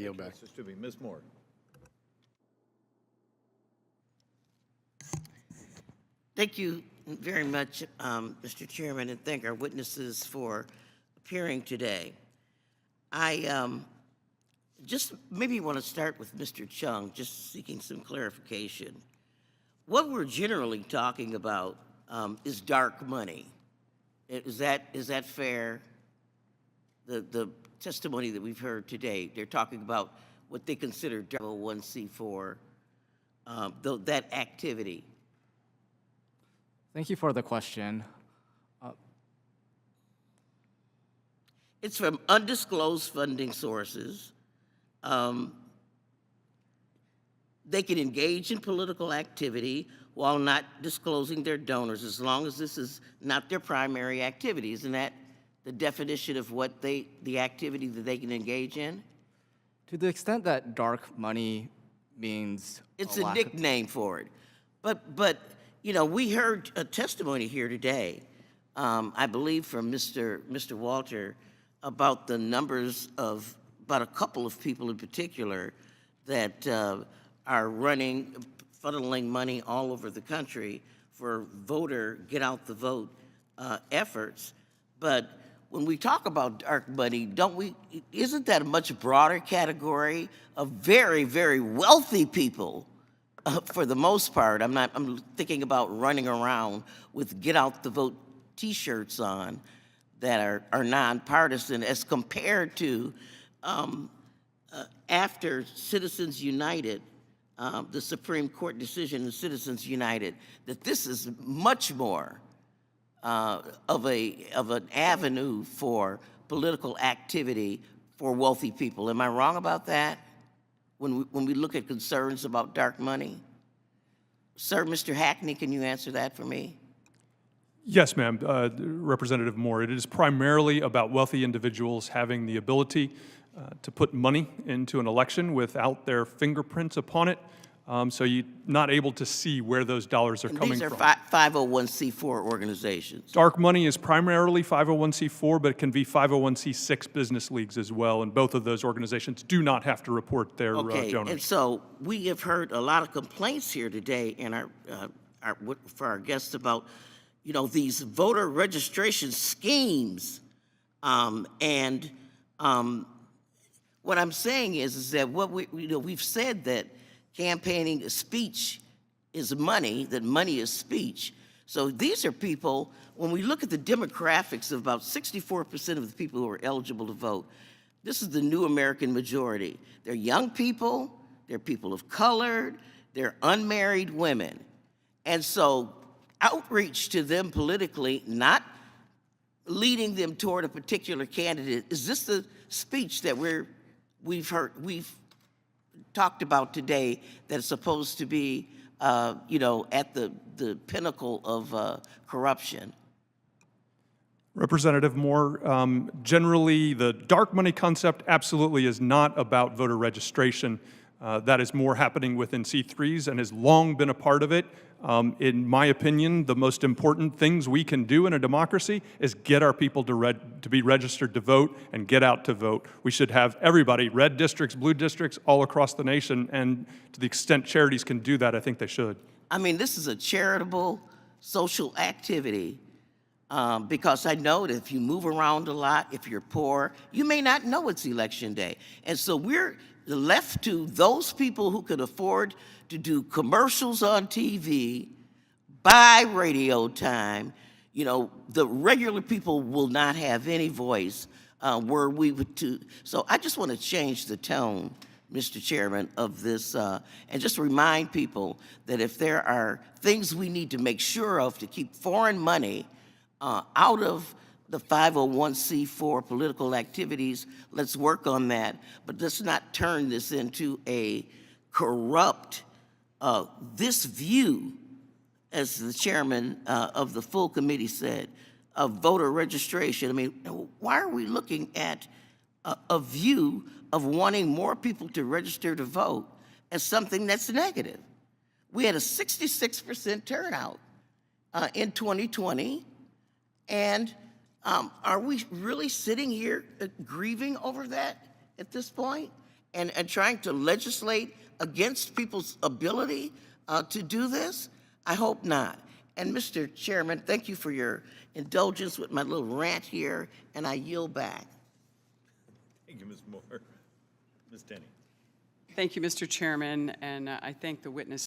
yield back. Justice to be Ms. Moore. Thank you very much, Mr. Chairman, and thank our witnesses for appearing today. I just maybe want to start with Mr. Chung, just seeking some clarification. What we're generally talking about is dark money. Is that fair? The testimony that we've heard today, they're talking about what they consider 501c4, that activity. Thank you for the question. It's from undisclosed funding sources. They can engage in political activity while not disclosing their donors, as long as this is not their primary activity. Isn't that the definition of what the activity that they can engage in? To the extent that dark money means It's a nickname for it. But you know, we heard a testimony here today, I believe from Mr. Walter, about the numbers of, about a couple of people in particular that are funneling money all over the country for voter get out the vote efforts. But when we talk about dark money, isn't that a much broader category of very, very wealthy people? For the most part, I'm thinking about running around with get out the vote t-shirts on that are nonpartisan, as compared to after Citizens United, the Supreme Court decision in Citizens United, that this is much more of an avenue for political activity for wealthy people. Am I wrong about that? When we look at concerns about dark money? Sir, Mr. Hackney, can you answer that for me? Yes, ma'am, Representative Moore. It is primarily about wealthy individuals having the ability to put money into an election without their fingerprints upon it, so you're not able to see where those dollars are coming from. These are 501c4 organizations. Dark money is primarily 501c4, but it can be 501c6 business leagues as well, and both of those organizations do not have to report their Okay, donors. and so we have heard a lot of complaints here today in for our guests about, you know, these voter registration schemes, what I'm saying is that we've said that campaigning speech is money, that money is speech. So these are people, when we look at the demographics of about 64% of the people who are eligible to vote, this is the new American majority. They're young people, they're people of color, they're unmarried women. And so outreach to them politically, not leading them toward a particular candidate, is this the speech that we've talked about today that's supposed to be, you know, at the pinnacle of corruption? Representative Moore, generally the dark money concept absolutely is not about voter registration. That is more happening within C3s and has long been a part of it. In my opinion, the most important things we can do in a democracy is get our people to be registered to vote and get out to vote. We should have everybody, red districts, blue districts, all across the nation, and to the extent charities can do that, I think they should. I mean, this is a charitable social activity, because I know that if you move around a lot, if you're poor, you may not know it's election day. And so we're left to those people who can afford to do commercials on TV, buy radio time. You know, the regular people will not have any voice were we to. So I just want to change the tone, Mr. Chairman, of this, and just remind people that if there are things we need to make sure of to keep foreign money out of the 501c4 political activities, let's work on that. But let's not turn this into a corrupt, this view, as the chairman of the full committee said, of voter registration. I mean, why are we looking at a view of wanting more people to register to vote as something that's negative? We had a 66% turnout in 2020, and are we really sitting here grieving over that at this point? and trying to legislate against people's ability to do this? I hope not. And Mr. Chairman, thank you for your indulgence with my little rant here, and I yield back. Thank you, Ms. Moore. Ms. Denny. Thank you, Mr. Chairman, and I thank the witness